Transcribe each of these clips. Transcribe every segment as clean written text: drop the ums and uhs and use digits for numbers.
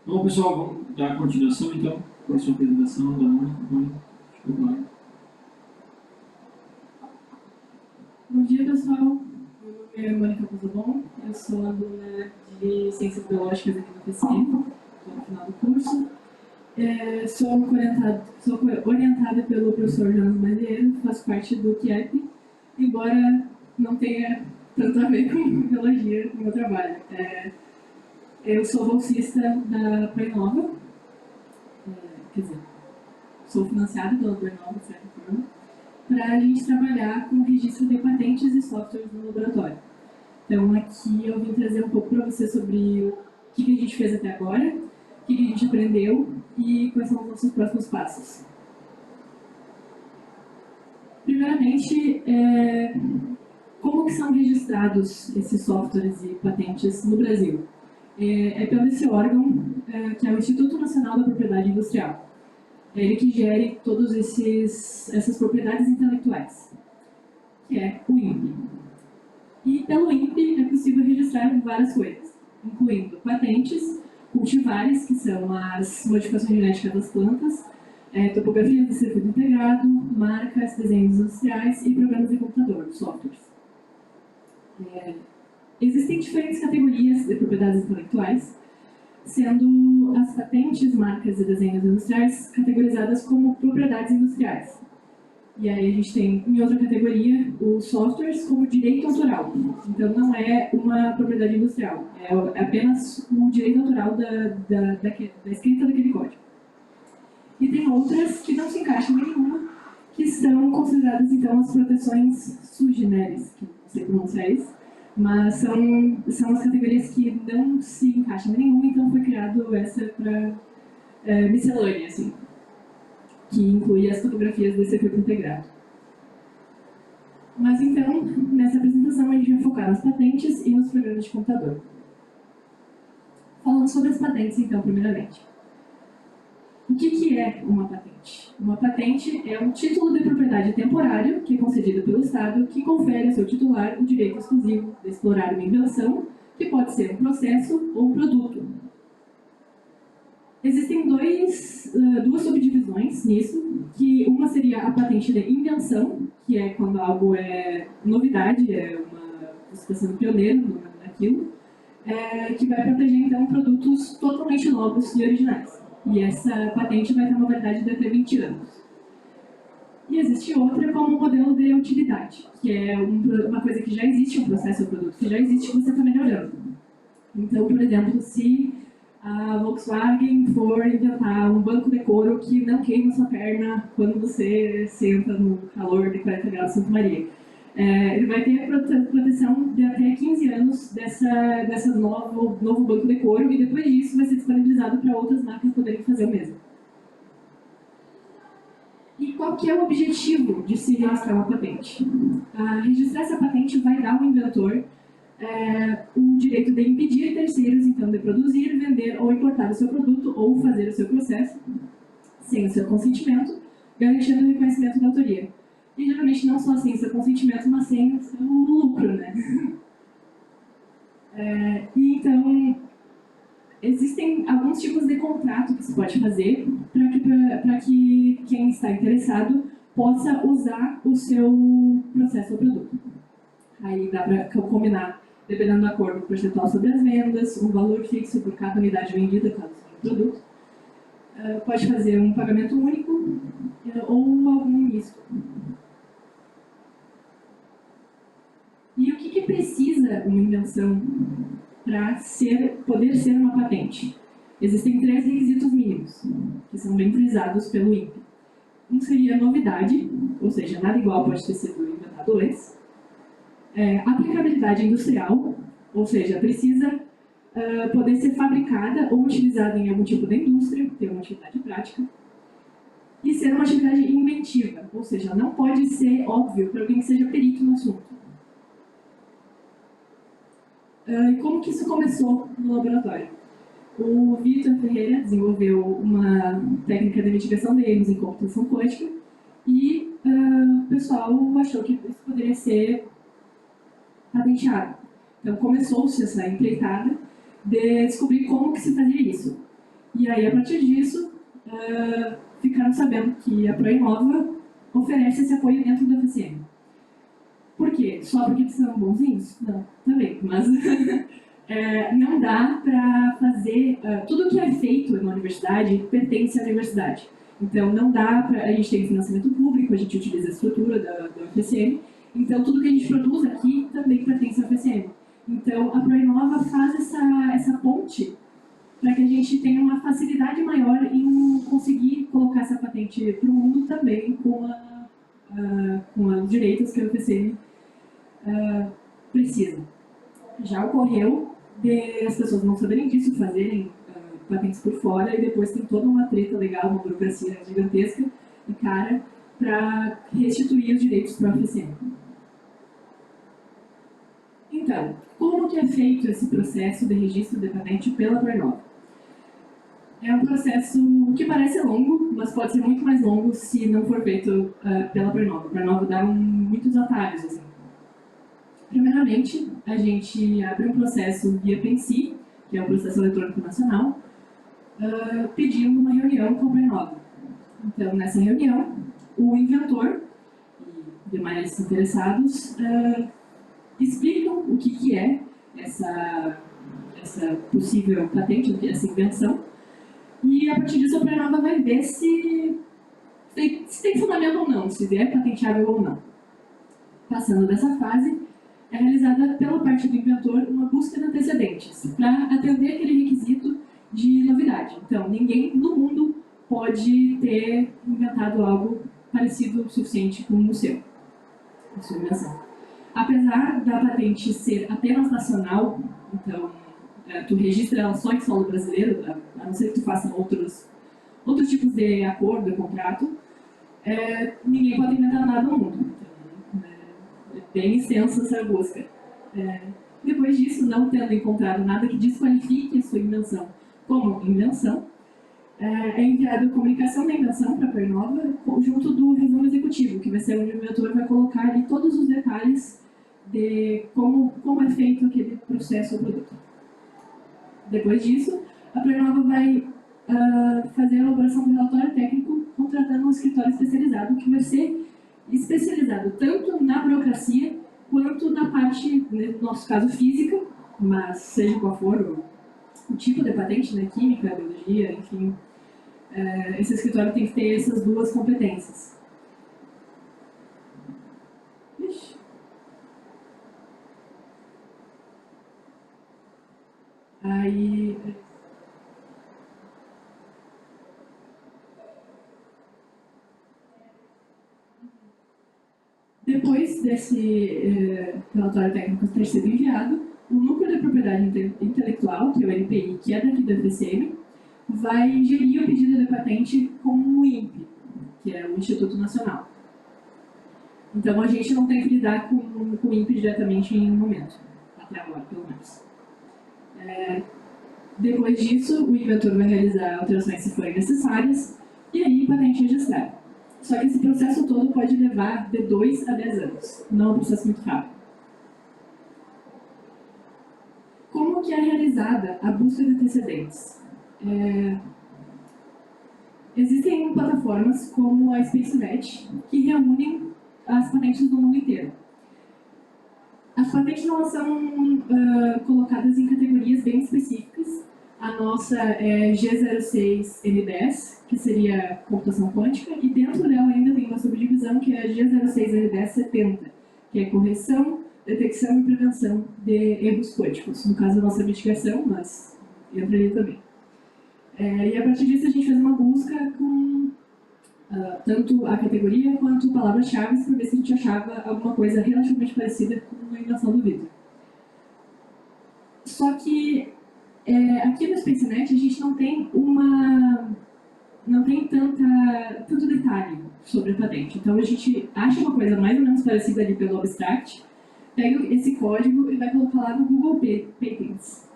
Bom, pessoal, vamos dar continuação, então, com a sua apresentação da Mônica. Claro. Bom dia, pessoal. Meu nome é Mônica Pozzobon, eu sou aluna de Ciências Biológicas aqui no PCM, estou no final do curso. Sou orientada pelo professor Jonas Maziero, faço parte do QIEP, embora não tenha tanto a ver com biologia no meu trabalho. Eu sou bolsista da Plainova, quer dizer, sou financiada pela Plainova, de certa forma, para a gente trabalhar com o registro de patentes e softwares no laboratório. Então, aqui eu vim trazer um pouco para você sobre o que a gente fez até agora, o que a gente aprendeu e quais são os nossos próximos passos. Primeiramente, como que são registrados esses softwares e patentes no Brasil? É pelo esse órgão, que é o Instituto Nacional da Propriedade Industrial. É ele que gere todas essas propriedades intelectuais, que é o INPE. E pelo INPE é possível registrar várias coisas, incluindo patentes, cultivares, que são as modificações genéticas das plantas, topografias de circuito integrado, marcas, desenhos industriais e programas de computador, softwares. Existem diferentes categorias de propriedades intelectuais, sendo as patentes, marcas e desenhos industriais categorizadas como propriedades industriais. E aí a gente tem, em outra categoria, os softwares como direito autoral. Então não é uma propriedade industrial, é apenas o direito autoral da escrita daquele código. E tem outras que não se encaixam em nenhuma, que são consideradas então as proteções sui generis, que não sei pronunciar isso, mas são as categorias que não se encaixam em nenhuma, então foi criado essa para miscelânea, assim, que inclui as fotografias de circuito integrado. Mas então, nessa apresentação, a gente vai focar nas patentes e nos programas de computador. Falando sobre as patentes, então, primeiramente. O que é uma patente? Uma patente é um título de propriedade temporário que é concedido pelo Estado que confere ao seu titular o direito exclusivo de explorar uma invenção, que pode ser um processo ou um produto. Existem duas subdivisões nisso, que uma seria a patente de invenção, que é quando algo é novidade, você está sendo pioneiro naquilo, que vai proteger, então, produtos totalmente novos e originais. E essa patente vai ter uma validade de até 20 anos. E existe outra como modelo de utilidade, que é uma coisa que já existe, um processo ou produto que já existe que você está melhorando. Então, por exemplo, se a Volkswagen for inventar um banco de couro que não queima sua perna quando você senta no calor de 40 graus de Santa Maria. Ele vai ter proteção de até 15 anos dessa novo banco de couro e depois disso vai ser disponibilizado para outras marcas poderem fazer o mesmo. E qual que é o objetivo de se registrar uma patente? Registrar essa patente vai dar ao inventor o direito de impedir terceiros, então, de produzir, vender ou importar o seu produto ou fazer o seu processo sem o seu consentimento, garantindo o reconhecimento da autoria. E geralmente não só sem o seu consentimento, mas sem o seu lucro, né? E então, existem alguns tipos de contrato que se pode fazer para que quem está interessado possa usar o seu processo ou produto. Aí dá para combinar, dependendo do acordo, um percentual sobre as vendas, um valor fixo por cada unidade vendida, caso seja um produto. Pode fazer um pagamento único ou algum misto. E o que precisa uma invenção para poder ser uma patente? Existem 3 requisitos mínimos, que são bem frisados pelo INPE. Um seria novidade, ou seja, nada igual pode ter sido inventado antes. Aplicabilidade industrial, ou seja, precisa poder ser fabricada ou utilizada em algum tipo de indústria, ter uma atividade prática. E ser uma atividade inventiva, ou seja, não pode ser óbvio para alguém que seja perito no assunto. E como que isso começou no laboratório? O Vitor Ferreira desenvolveu uma técnica de mitigação de erros em computação quântica e o pessoal achou que isso poderia ser patenteado. Então começou-se essa empreitada de descobrir como que se fazia isso. E aí, a partir disso, ficaram sabendo que a Proinova oferece esse apoio dentro da FSM. Por quê? Só porque eles são bonzinhos? Não, também, mas não dá para fazer... tudo que é feito na universidade pertence à universidade. Então, não dá para... A gente tem financiamento público, a gente utiliza a estrutura da UFSM, então tudo que a gente produz aqui também pertence à UFSM. Então, a Proinova faz essa ponte para que a gente tenha uma facilidade maior em conseguir colocar essa patente para o mundo também com os direitos que a UFSM precisa. Já ocorreu de as pessoas não saberem disso, fazerem patentes por fora, e depois tem toda uma treta legal, uma burocracia gigantesca e cara para restituir os direitos para a UFSM. Então, como que é feito esse processo de registro de patente pela Proinova? É um processo que parece longo, mas pode ser muito mais longo se não for feito pela Proinova. A Proinova dá muitos atalhos, assim. Primeiramente, a gente abre um processo via PENSI, que é o Processo Eletrônico Nacional, pedindo uma reunião com a Proinova. Então, nessa reunião, o inventor e demais interessados explicam o que é essa possível patente, essa invenção, e a partir disso a Proinova vai ver se tem fundamento ou não, se é patenteável ou não. Passando dessa fase, é realizada pela parte do inventor uma busca de antecedentes, para atender aquele requisito de novidade. Então, ninguém no mundo pode ter inventado algo parecido o suficiente com o seu, a sua invenção. Apesar da patente ser apenas nacional, então tu registra ela só em solo brasileiro, a não ser que tu faça outros tipos de acordo, contrato, ninguém pode inventar nada no mundo. Então, é bem extensa essa busca. Depois disso, não tendo encontrado nada que desqualifique a sua invenção como invenção, é enviada a comunicação da invenção para a Proinova junto do resumo executivo, que vai ser onde o inventor vai colocar ali todos os detalhes de como é feito aquele processo ou produto. Depois disso, a Proinova vai fazer a elaboração do relatório técnico contratando um escritório especializado que vai ser especializado tanto na burocracia quanto na parte, no nosso caso, física, mas seja qual for o tipo de patente, né, química, biologia, enfim, esse escritório tem que ter essas duas competências. Ixi. Aí... Depois desse relatório técnico ter sido enviado, o Núcleo de Propriedade Intelectual, que é o NPI, que é daqui da FSM, vai gerir o pedido de patente com o INPE, que é o Instituto Nacional. Então, a gente não tem que lidar com o INPE diretamente em nenhum momento, até agora, pelo menos. Depois disso, o inventor vai realizar alterações se forem necessárias, e aí patente registrada. Só que esse processo todo pode levar de 2 a 10 anos, não é um processo muito rápido. Como que é realizada a busca de antecedentes? Existem plataformas como a SpaceNet, que reúnem as patentes do mundo inteiro. As patentes não são colocadas em categorias bem específicas. A nossa é G06N10, que seria computação quântica, e dentro dela ainda tem uma subdivisão que é G06N1070, que é correção, detecção e prevenção de erros quânticos. No caso, a nossa mitigação, mas entra ali também. E a partir disso, a gente fez uma busca com tanto a categoria quanto palavras-chave para ver se a gente achava alguma coisa relativamente parecida com a invenção do Victor. Só que aqui no SpaceNet a gente não tem tanto detalhe sobre a patente. Então a gente acha uma coisa mais ou menos parecida ali pelo Abstract, pega esse código e vai colocar lá no Google Patents,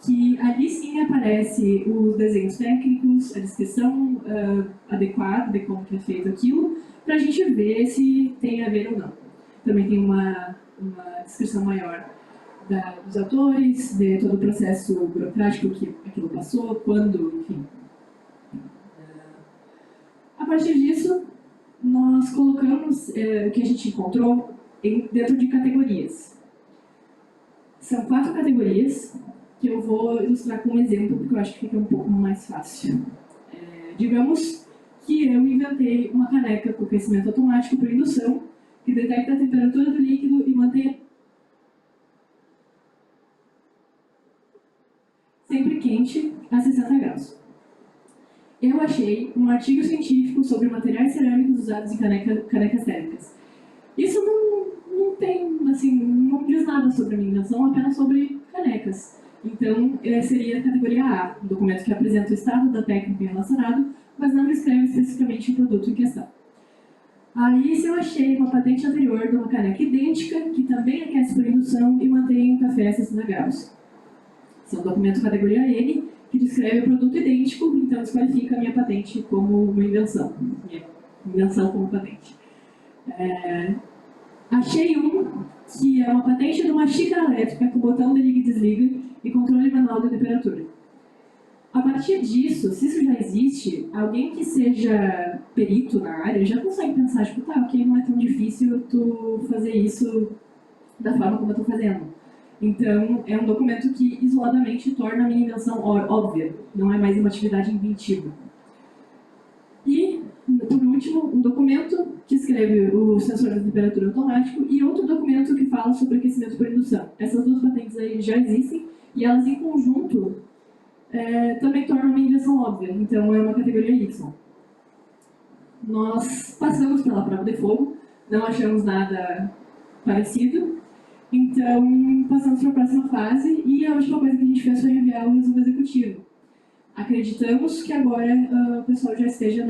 que ali sim aparece os desenhos técnicos, a descrição adequada de como que é feito aquilo, para a gente ver se tem a ver ou não. Também tem uma descrição maior dos autores, de todo o processo burocrático que aquilo passou, quando, enfim. A partir disso, nós colocamos o que a gente encontrou dentro de categorias. São 4 categorias que eu vou ilustrar com um exemplo, porque eu acho que fica um pouco mais fácil. Digamos que eu inventei uma caneca com aquecimento automático por indução, que detecta a temperatura do líquido e mantém sempre quente a 60 graus. Eu achei um artigo científico sobre materiais cerâmicos usados em canecas térmicas. Isso não tem, assim, não diz nada sobre a minha invenção, apenas sobre canecas. Então, seria a categoria A, um documento que apresenta o estado da técnica relacionado, mas não descreve especificamente o produto em questão. Aí, se eu achei uma patente anterior de uma caneca idêntica, que também aquece por indução e mantém o café a 60 graus. Esse é um documento categoria N, que descreve o produto idêntico, então desqualifica a minha patente como uma invenção. Minha invenção como patente. Achei um que é uma patente de uma xícara elétrica com botão de liga e desliga e controle manual de temperatura. A partir disso, se isso já existe, alguém que seja perito na área já consegue pensar, tipo, tá, ok, não é tão difícil tu fazer isso da forma como eu estou fazendo. Então, é um documento que isoladamente torna a minha invenção óbvia, não é mais uma atividade inventiva. E, por último, um documento que escreve o sensor de temperatura automático e outro documento que fala sobre aquecimento por indução. Essas 2 patentes aí já existem e elas, em conjunto, também tornam uma invenção óbvia. Então, é uma categoria Y. Nós passamos pela prova de fogo, não achamos nada parecido. Então, passamos para a próxima fase e a última coisa que a gente fez foi enviar o resumo executivo. Acreditamos que agora o pessoal já esteja,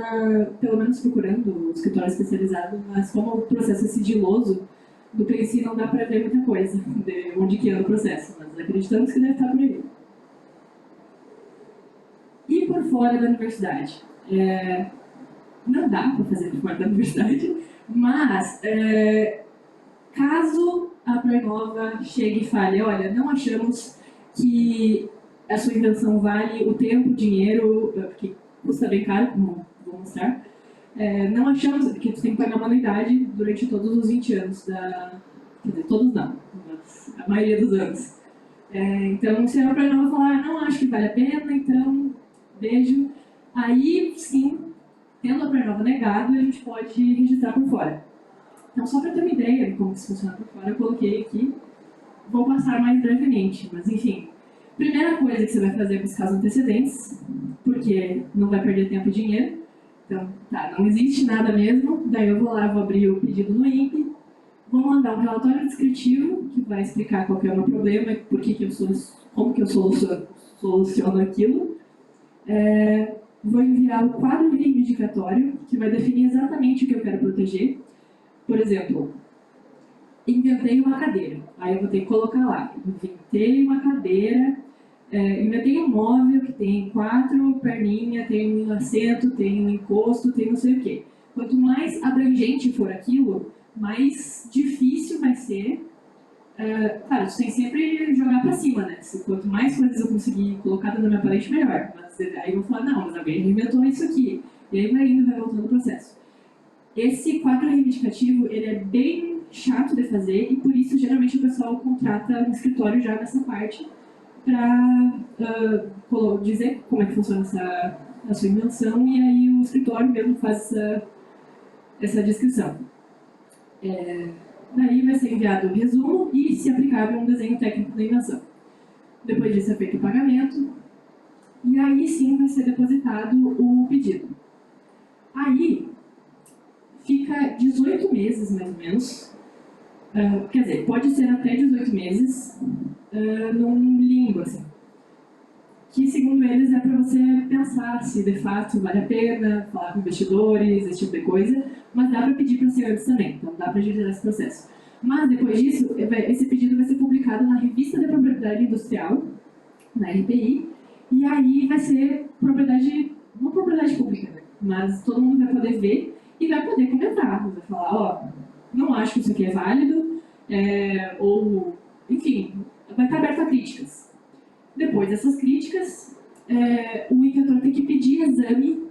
pelo menos procurando o escritório especializado, mas como o processo é sigiloso, do princípio não dá para ver muita coisa de onde que anda o processo, mas acreditamos que deve estar por aí. E por fora da universidade? Não dá para fazer por fora da universidade, mas caso a Preinova chegue e fale, olha, não achamos que a sua invenção vale o tempo, o dinheiro, porque custa bem caro, como vou mostrar, não achamos, porque tu tem que pagar uma anuidade durante todos os 20 anos quer dizer, todos não, mas a maioria dos anos. Então, se a Preinova falar, não acho que vale a pena, então, beijo, aí sim, tendo a Preinova negado, a gente pode registrar por fora. Então, só para ter uma ideia de como isso funciona por fora, eu coloquei aqui. Vou passar mais brevemente, mas enfim. Primeira coisa que você vai fazer é buscar os antecedentes, porque não vai perder tempo e dinheiro. Então, tá, não existe nada mesmo. Daí eu vou lá, vou abrir o pedido no INPE, vou mandar um relatório descritivo, que vai explicar qual que é o meu problema e como que eu soluciono aquilo. Vou enviar o quadro reivindicatório, que vai definir exatamente o que eu quero proteger. Por exemplo, inventei uma cadeira. Aí eu vou ter que colocar lá, inventei uma cadeira, inventei um móvel que tem 4 perninhas, tem um assento, tem um encosto, tem não sei o quê. Quanto mais abrangente for aquilo, mais difícil vai ser. Claro, você tem sempre jogar pra cima, né? Quanto mais coisas eu conseguir colocar na minha parede, melhor. Mas aí eu vou falar, não, mas alguém inventou isso aqui. E aí vai indo, vai voltando o processo. Esse quadro reivindicativo, ele é bem chato de fazer e por isso geralmente o pessoal contrata um escritório já nessa parte para dizer como é que funciona a sua invenção e aí o escritório mesmo faz essa descrição. Daí vai ser enviado o resumo e, se aplicável, um desenho técnico da invenção. Depois disso é feito o pagamento e aí sim vai ser depositado o pedido. Aí fica 18 meses, mais ou menos, quer dizer, pode ser até 18 meses, num limbo, assim. Que, segundo eles, é para você pensar se, de fato, vale a pena falar com investidores, esse tipo de coisa, mas dá para pedir para ser antes também, então dá para agilizar esse processo. Mas, depois disso, esse pedido vai ser publicado na Revista de Propriedade Industrial, na RPI, e aí vai ser uma propriedade pública, né? Mas todo mundo vai poder ver e vai poder comentar, vai falar, ó, não acho que isso aqui é válido, ou, enfim, vai estar aberto a críticas. Depois dessas críticas, o inventor tem que pedir exame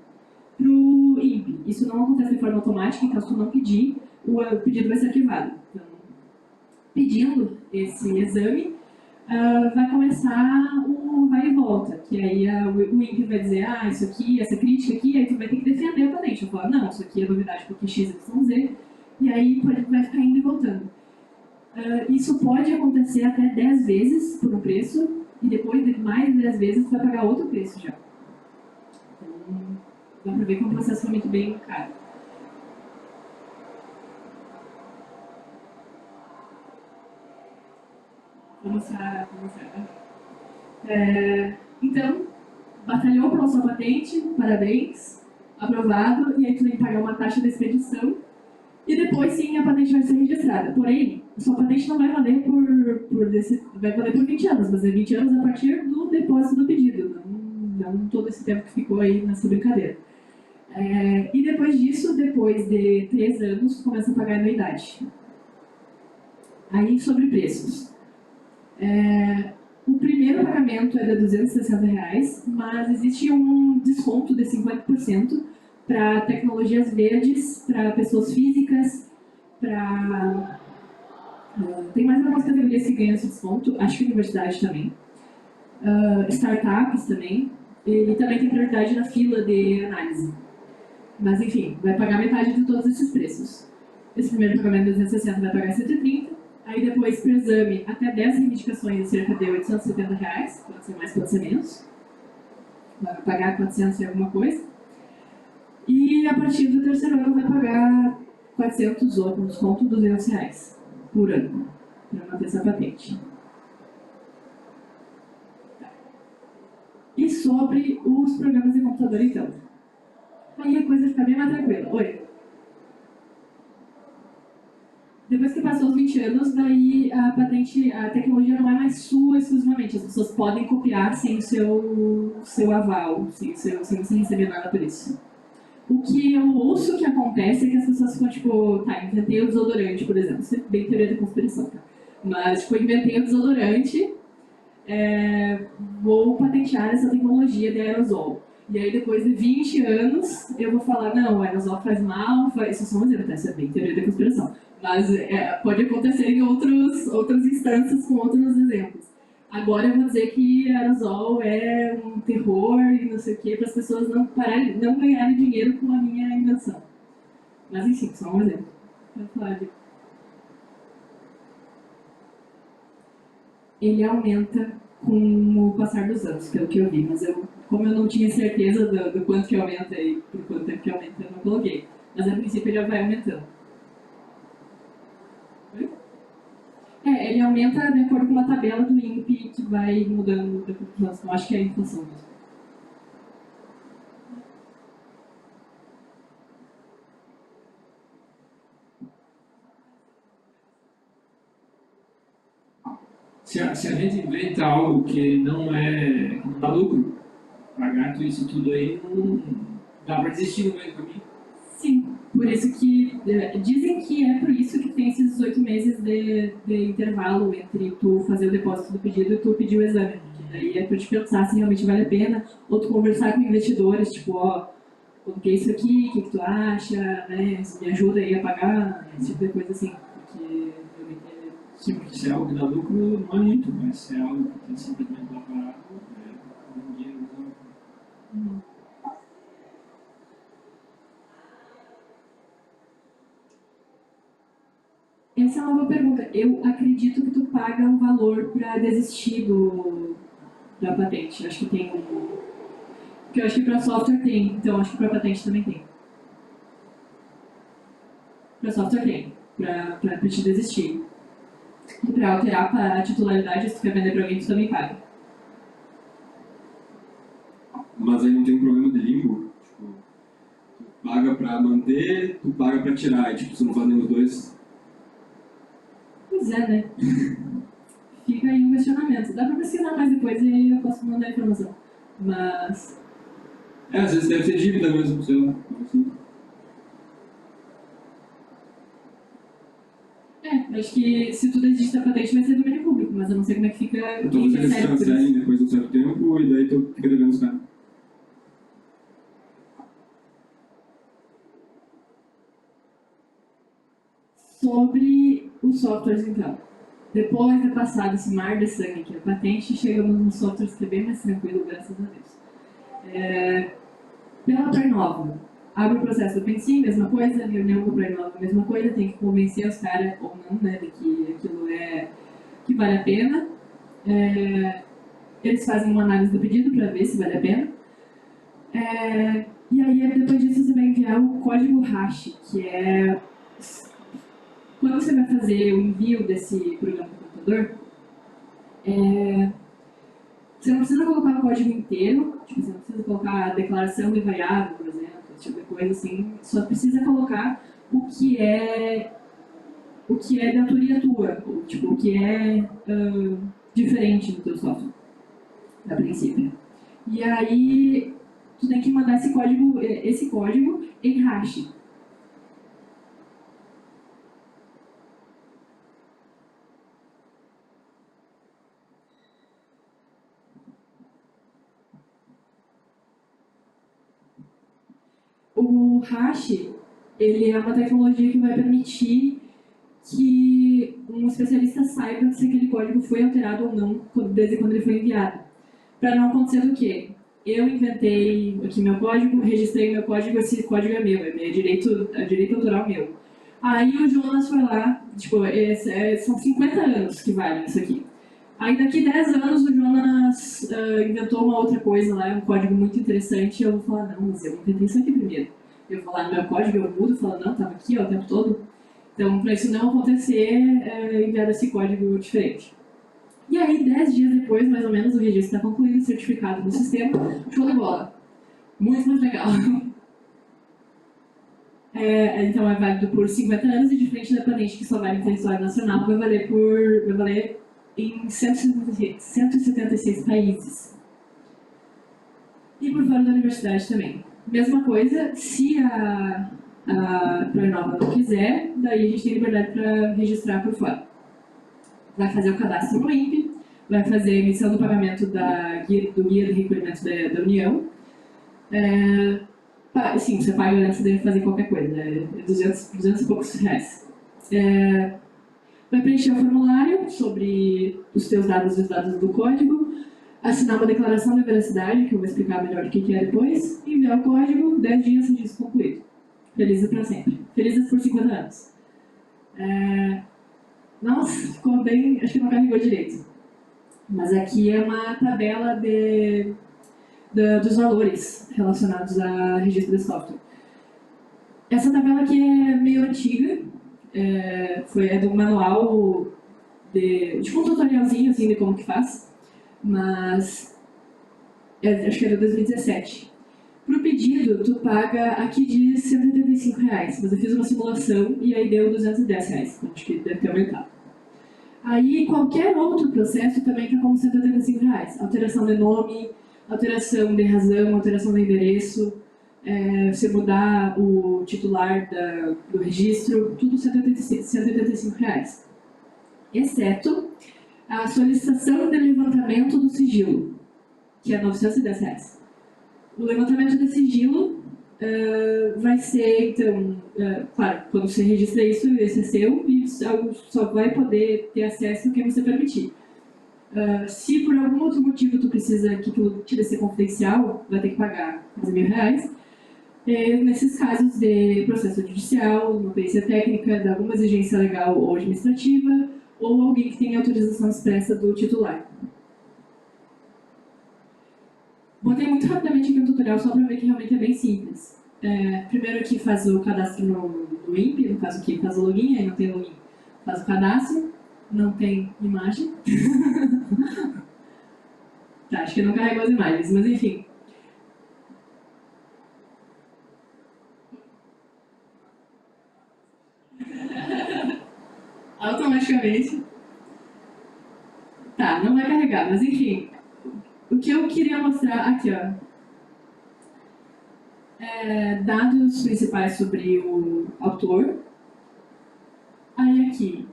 para o INPE. Isso não acontece de forma automática, então se tu não pedir, o pedido vai ser arquivado. Então, pedindo esse exame, vai começar o vai e volta, que aí o INPE vai dizer, isso aqui, essa crítica aqui, aí tu vai ter que defender o patente. Eu falo, não, isso aqui é novidade porque X, Y, Z, e aí vai ficar indo e voltando. Isso pode acontecer até 10 vezes por um preço, e depois de mais de 10 vezes tu vai pagar outro preço já. Então, dá pra ver que é um processo realmente bem caro. Vou mostrar. Então, batalhou pela sua patente, parabéns, aprovado, e aí tu tem que pagar uma taxa de expedição, e depois sim a patente vai ser registrada. Porém, a sua patente não vai valer vai valer por 20 anos, mas é 20 anos a partir do depósito do pedido, não todo esse tempo que ficou aí nessa brincadeira. E depois disso, depois de 3 anos, tu começa a pagar a anuidade. Aí, sobre preços. O primeiro pagamento é de R$260, mas existe um desconto de 50% para tecnologias verdes, para pessoas físicas, para... tem mais algumas categorias que ganham esse desconto, acho que universidade também. Startups também, e também tem prioridade na fila de análise. Mas enfim, vai pagar metade de todos esses preços. Esse primeiro pagamento de 260 vai pagar 130. Aí depois, para o exame, até 10 reivindicações de cerca de R$870, pode ser mais, pode ser menos. Vai pagar 400 e alguma coisa. E a partir do terceiro ano vai pagar 400 ou com desconto R$200 por ano, para manter essa patente. E sobre os programas de computador, então. Aí a coisa fica bem mais tranquila. Oi. Depois que passou os 20 anos, daí a patente, a tecnologia não é mais sua exclusivamente. As pessoas podem copiar sem o seu aval, sem você receber nada por isso. O que eu ouço que acontece é que as pessoas ficam tipo, inventei o desodorante, por exemplo. Isso é bem teoria da conspiração, tá? Mas, tipo, inventei o desodorante, vou patentear essa tecnologia de aerosol. E aí, depois de 20 anos, eu vou falar, não, o aerosol faz mal, isso só um exemplo, tá? Isso é bem teoria da conspiração. Mas pode acontecer em outras instâncias com outros exemplos. Agora eu vou dizer que aerosol é um terror e não sei o quê, para as pessoas não ganharem dinheiro com a minha invenção. Mas enfim, só um exemplo. Ele aumenta com o passar dos anos, pelo que eu vi, mas como eu não tinha certeza do quanto que aumenta e por quanto tempo que aumenta, eu não coloquei. Mas a princípio ele já vai aumentando. Ele aumenta de acordo com uma tabela do INPE que vai mudando da população. Acho que é a inflação mesmo. Se a gente inventa algo que não dá lucro, pagar tudo isso tudo aí, não dá para desistir no meio do caminho. Sim, por isso que dizem que é por isso que tem esses 18 meses de intervalo entre tu fazer o depósito do pedido e tu pedir o exame. Porque daí é para te pensar se realmente vale a pena, ou tu conversar com investidores, tipo, coloquei isso aqui, o que tu acha, né? Me ajuda aí a pagar, esse tipo de coisa assim. Porque sim, porque se é algo que dá lucro, não é muito, mas se é algo que tem simplesmente lá parado, um dinheiro não. Essa é uma boa pergunta. Eu acredito que tu paga um valor para desistir da patente. Acho que tem porque eu acho que para software tem, então acho que para patente também tem. Para software tem, para te desistir. E para alterar a titularidade, se tu quer vender para alguém, tu também paga. Mas aí não tem um problema de limbo? Tipo, tu paga para manter, tu paga para tirar, e tipo, você não faz nenhum dos dois? Pois é, né? Fica aí um questionamento. Dá para pesquisar mais depois e eu posso mandar a informação. Mas... às vezes deve ter dívida mesmo, sei lá. Assim. Acho que se tudo existe da patente vai ser domínio público, mas eu não sei como é que fica Então quem eles recebe por isso. cancelem depois de um certo tempo e daí tu fica devendo os caras. Sobre os softwares, então. Depois de passar esse mar de sangue que é a patente, chegamos nos softwares que é bem mais tranquilo, graças a Deus. Pela Pré-Nova, abre o processo do PENSIM, mesma coisa, reunião com a Pré-Nova, mesma coisa, tem que convencer os caras, ou não, né, de que aquilo que vale a pena. Eles fazem uma análise do pedido para ver se vale a pena. E aí, depois disso, você vai enviar o código hash, que é quando você vai fazer o envio desse programa para o computador, você não precisa colocar o código inteiro, tipo, você não precisa colocar a declaração de variável, por exemplo, esse tipo de coisa assim, só precisa colocar o que é de autoria tua, ou, tipo, o que é diferente do teu software, a princípio. E aí, tu tem que mandar esse código em hash. O hash, ele é uma tecnologia que vai permitir que um especialista saiba se aquele código foi alterado ou não desde quando ele foi enviado. Para não acontecer do quê? Eu inventei aqui meu código, registrei meu código, esse código é meu, é direito autoral meu. Aí o Jonas foi lá, tipo, são 50 anos que valem isso aqui. Aí daqui 10 anos o Jonas inventou uma outra coisa lá, um código muito interessante, e eu vou falar, não, mas eu inventei isso aqui primeiro. Eu vou lá no meu código, eu mudo, falo, não, estava aqui ó, o tempo todo. Então, para isso não acontecer, enviar esse código diferente. E aí, 10 dias depois, mais ou menos, o registro está concluído, certificado no sistema, show de bola. Muito, muito legal. Então, é válido por 50 anos e diferente da patente que só vale em território nacional, vai valer em 176 países. E por fora da universidade também. Mesma coisa, se a Pré-Nova não quiser, daí a gente tem liberdade para registrar por fora. Vai fazer o cadastro no INPE, vai fazer a emissão do pagamento do guia de recolhimento da União. Sim, você paga antes de fazer qualquer coisa, é 200 e poucos reais. Vai preencher o formulário sobre os teus dados e os dados do código, assinar uma declaração de veracidade, que eu vou explicar melhor o que é depois, e enviar o código, 10 dias registro concluído. Felizes para sempre. Felizes por 50 anos. Nossa, ficou bem, acho que não carregou direito. Mas aqui é uma tabela dos valores relacionados a registro de software. Essa tabela aqui é meio antiga, é do manual, tipo um tutorialzinho assim, de como que faz, mas acho que era 2017. Para o pedido, tu paga, aqui diz R$185, mas eu fiz uma simulação e aí deu R$210, então acho que deve ter aumentado. Aí qualquer outro processo também está como R$185. Alteração de nome, alteração de razão, alteração de endereço, você mudar o titular do registro, tudo R$185. Exceto a solicitação de levantamento do sigilo, que é R$910. O levantamento de sigilo vai ser, então, claro, quando você registra isso, esse é seu e só vai poder ter acesso quem você permitir. Se por algum outro motivo tu precisa que aquilo tire ser confidencial, vai ter que pagar R$15.000. Nesses casos de processo judicial, uma perícia técnica, de alguma exigência legal ou administrativa, ou alguém que tenha autorização expressa do titular. Botei muito rapidamente aqui um tutorial só para ver que realmente é bem simples. Primeiro aqui faz o cadastro no INPE, no caso aqui faz o login, aí não tem login. Faz o cadastro, não tem imagem. Tá, acho que não carregou as imagens, mas enfim. Automaticamente. Tá, não vai carregar, mas enfim. O que eu queria mostrar aqui, ó. Dados principais sobre o autor. Aí aqui,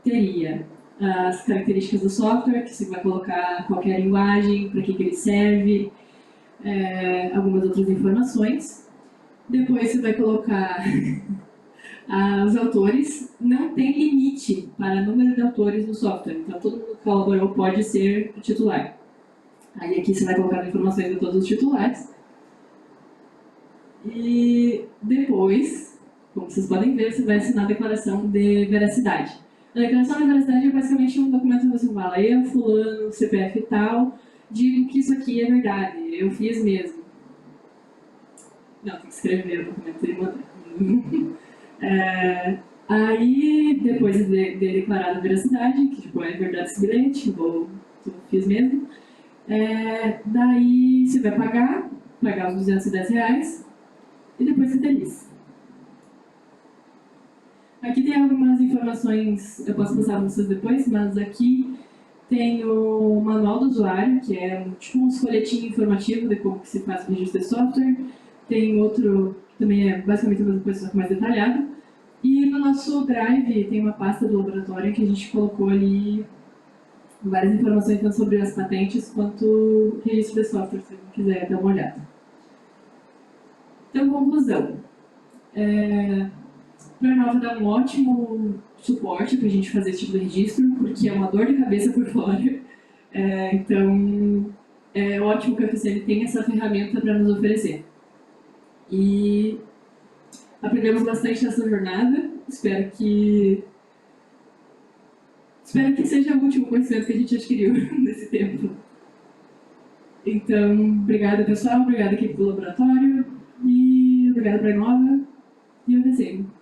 teria as características do software, que você vai colocar qualquer linguagem, para que ele serve, algumas outras informações. Depois você vai colocar os autores. Não tem limite para número de autores no software, então todo mundo que colaborou pode ser o titular. Aí aqui você vai colocar as informações de todos os titulares. E depois, como vocês podem ver, você vai assinar a declaração de veracidade. A declaração de veracidade é basicamente um documento que você fala: eu, fulano, CPF e tal, digo que isso aqui é verdade, eu fiz mesmo. Não, tem que escrever o documento e mandar. Aí, depois de declarar a veracidade, que tipo, é verdade esse bilhete, eu fiz mesmo, daí você vai pagar os R$ 210 e depois ser feliz. Aqui tem algumas informações, eu posso passar para vocês depois, mas aqui tem o manual do usuário, que é tipo um folhetinho informativo de como que se faz o registro de software. Tem outro, que também é basicamente a mesma coisa, só que mais detalhado. E no nosso Drive tem uma pasta do laboratório que a gente colocou ali várias informações tanto sobre as patentes quanto registro de software, se alguém quiser dar uma olhada. Então, conclusão. O Pronova dá um ótimo suporte para a gente fazer esse tipo de registro, porque é uma dor de cabeça por fora. Então, é ótimo que a FCM tenha essa ferramenta para nos oferecer. E aprendemos bastante nessa jornada. Espero que seja útil o conhecimento que a gente adquiriu nesse tempo. Então, obrigada pessoal, obrigada equipe do laboratório e obrigada para a Inova e eu desenho.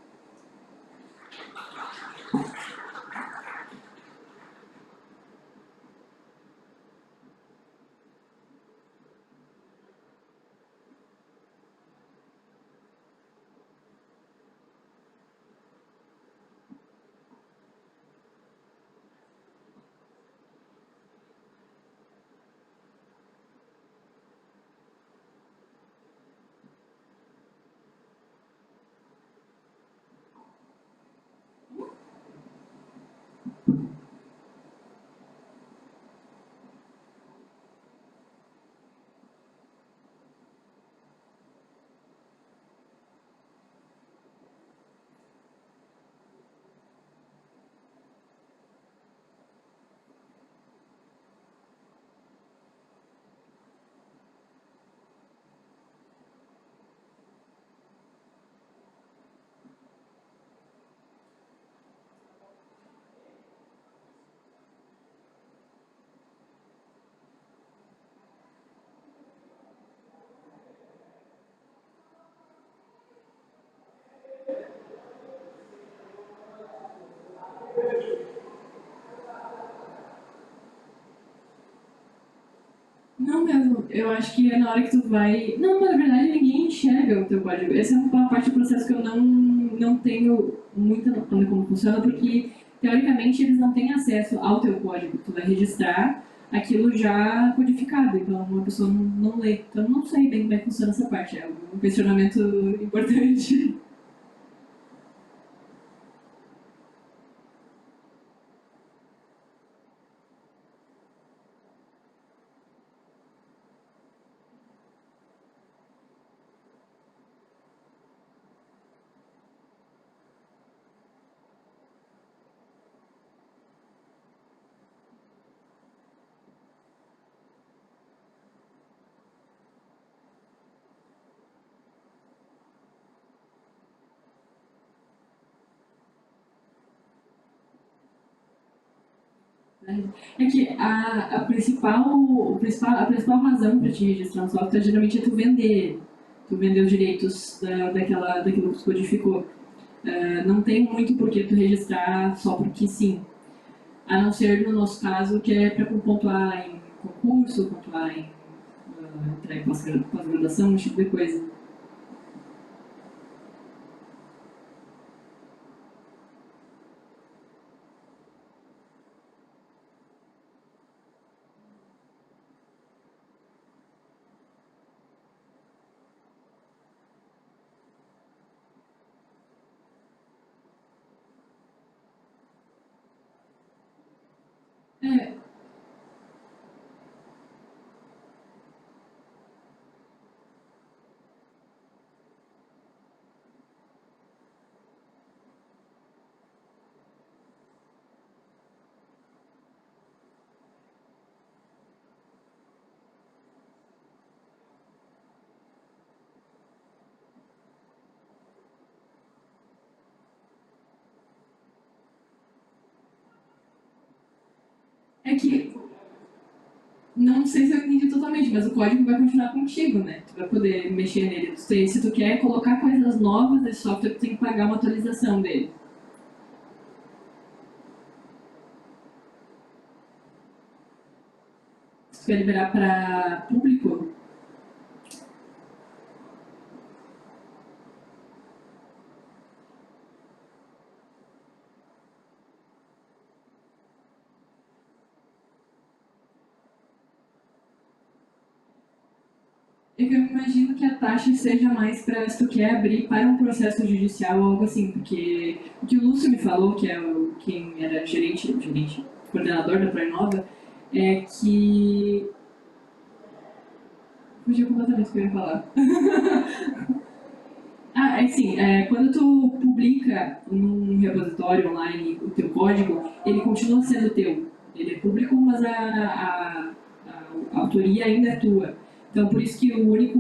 Não mesmo, eu acho que é na hora que tu vai... Não, na verdade ninguém enxerga o teu código. Essa é uma parte do processo que eu não tenho muita noção de como funciona, porque teoricamente eles não têm acesso ao teu código. Tu vai registrar aquilo já codificado, então uma pessoa não lê. Então não sei bem como é que funciona essa parte, é um questionamento importante. É que a principal razão para te registrar um software geralmente é tu vender. Tu vender os direitos daquilo que tu codificou. Não tem muito por que tu registrar só porque sim. A não ser no nosso caso, que é para pontuar em concurso, pontuar em entrar em pós-graduação, esse tipo de coisa. É, é que não sei se eu entendi totalmente, mas o código vai continuar contigo, né? Tu vai poder mexer nele. Se tu quer colocar coisas novas nesse software, tu tem que pagar uma atualização dele. Se tu quer liberar para público, é que eu imagino que a taxa seja mais para se tu quer abrir para um processo judicial ou algo assim, porque o que o Lúcio me falou, que é quem era coordenador da Pré-Nova, é que... Fugiu completamente o que eu ia falar. Ah, é assim, quando tu publica num repositório online o teu código, ele continua sendo teu. Ele é público, mas a autoria ainda é tua. Então, por isso que a única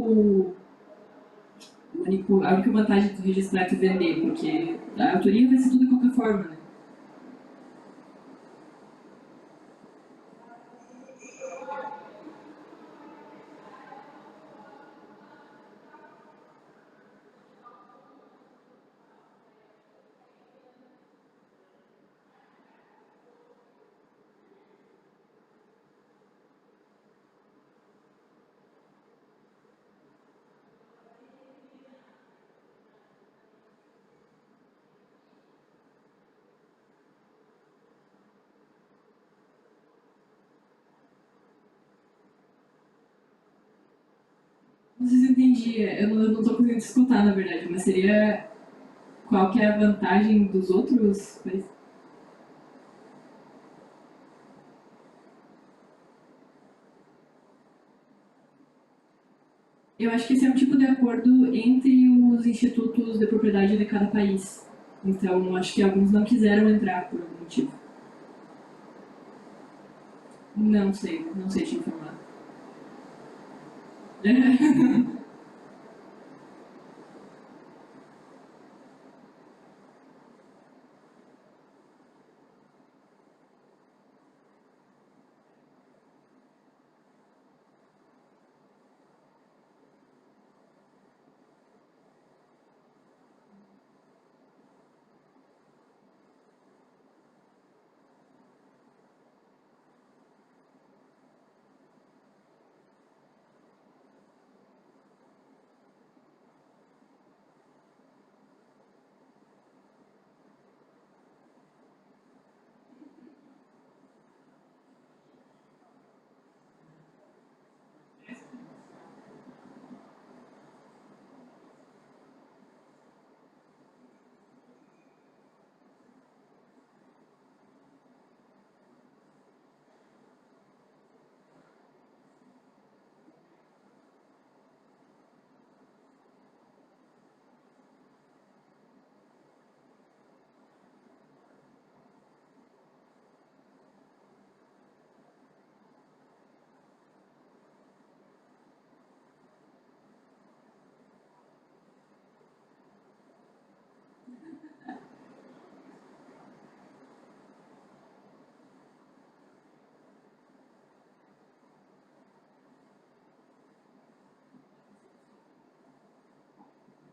vantagem de tu registrar é tu vender, porque a autoria vai ser tudo de qualquer forma, né? Não sei se eu entendi, eu não tô conseguindo escutar, na verdade, mas seria qual que é a vantagem dos outros? Eu acho que esse é um tipo de acordo entre os institutos de propriedade de cada país. Então, acho que alguns não quiseram entrar por algum motivo. Não sei te informar.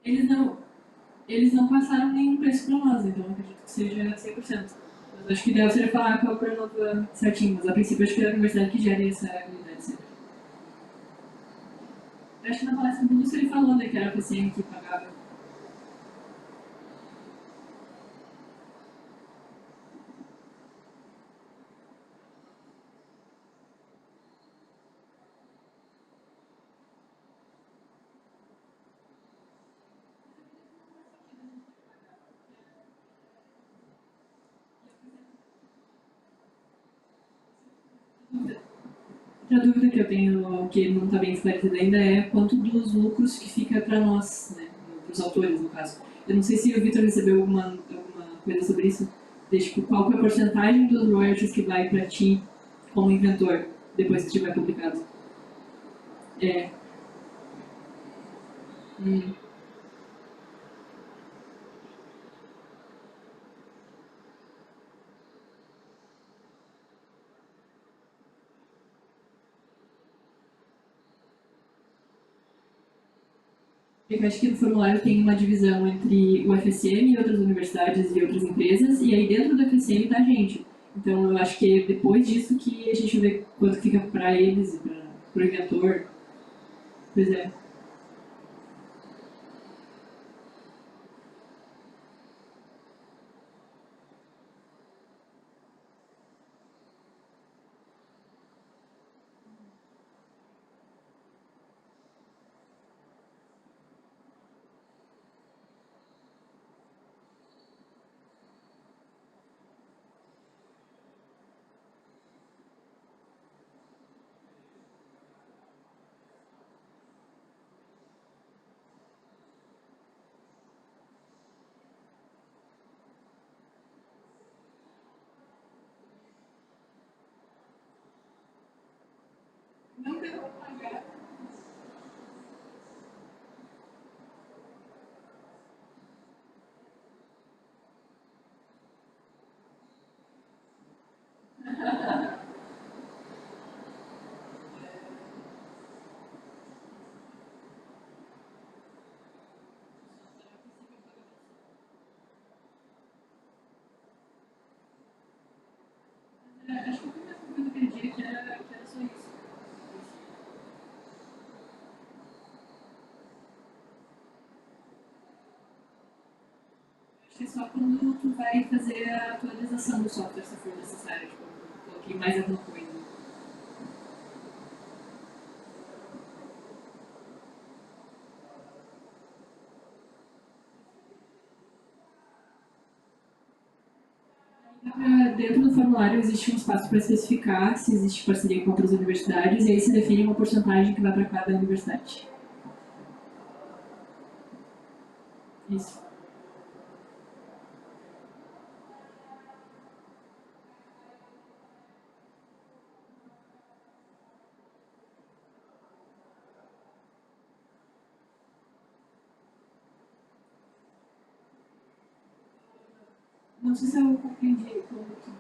Eles não, eles não passaram nenhum preço para nós, então eu acredito que seja 100%. Mas acho que deve ser falar qual é o cronograma certinho, mas a princípio acho que é a universidade que gera essa habilidade sempre. Eu acho que na palestra do Lúcio ele falou, né, que era a PCM que pagava. Outra dúvida que eu tenho, que não está bem esclarecida ainda, é quanto dos lucros que fica para nós, né, para os autores, no caso. Eu não sei se o Vitor recebeu alguma coisa sobre isso, de, tipo, qual que é a porcentagem dos royalties que vai para ti como inventor, depois que tiver publicado. É. Eu acho que no formulário tem uma divisão entre o FSM e outras universidades e outras empresas, e aí dentro do FSM tá a gente. Então eu acho que é depois disso que a gente vê quanto fica para eles e para o inventor. Pois é. Não deu para pagar. Acho que foi uma coisa aquele dia que era só isso. Acho que é só quando tu vai fazer a atualização do software, se for necessário. Tipo, eu coloquei mais alguma coisa. Dentro do formulário existe um espaço para especificar se existe parceria com outras universidades e aí se define uma porcentagem que vai para cada universidade. Isso. Não sei se eu compreendi como que...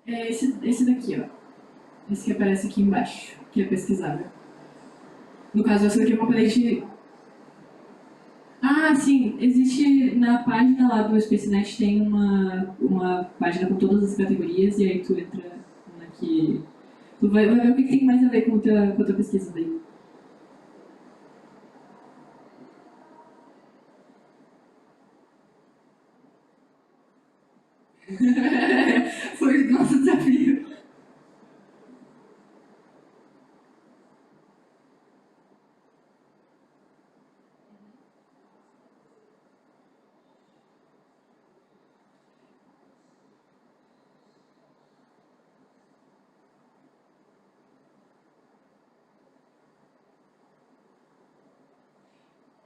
É esse daqui, ó. Esse que aparece aqui embaixo, que é pesquisável. No caso, essa daqui é uma parede. Ah, sim, existe na página lá do SpaceNet tem uma página com todas as categorias e aí tu entra aqui. Tu vai ver o que tem mais a ver com a tua pesquisa daí. Foi o nosso desafio.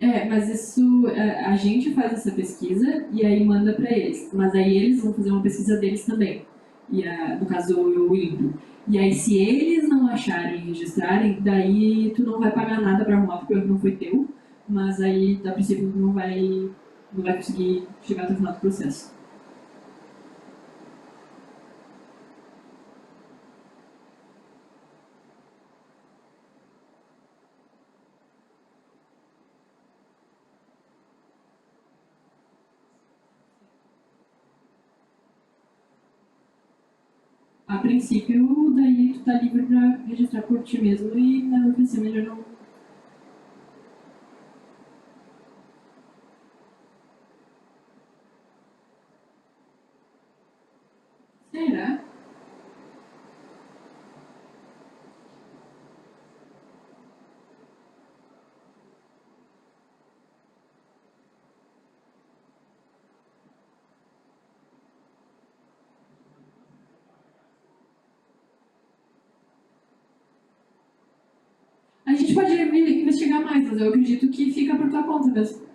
É, mas isso a gente faz essa pesquisa e aí manda para eles. Mas aí eles vão fazer uma pesquisa deles também. E no caso o INPE. E aí se eles não acharem e registrarem, daí tu não vai pagar nada para arrumar porque o erro não foi teu. Mas aí a princípio tu não vai conseguir chegar até o final do processo. A princípio, daí tu tá livre para registrar por ti mesmo e na oficina já não. Será? pode investigar mais, mas eu acredito que fica por tua conta mesmo.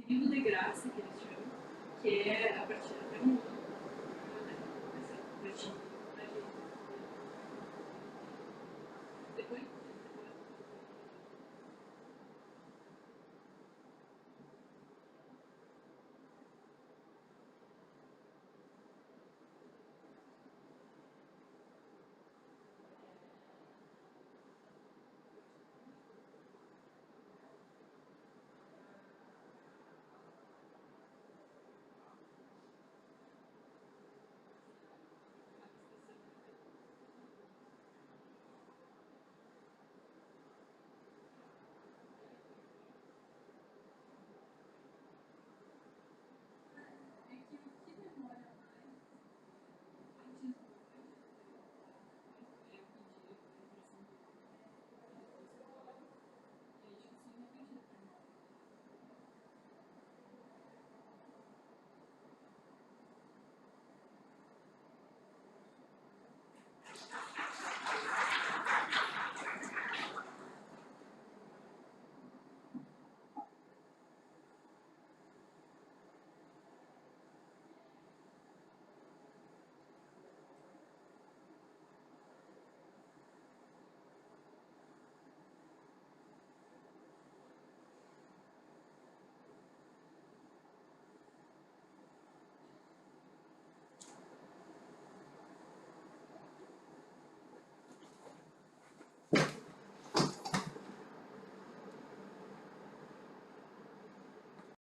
período de graça, que eles chamam, que é a partir de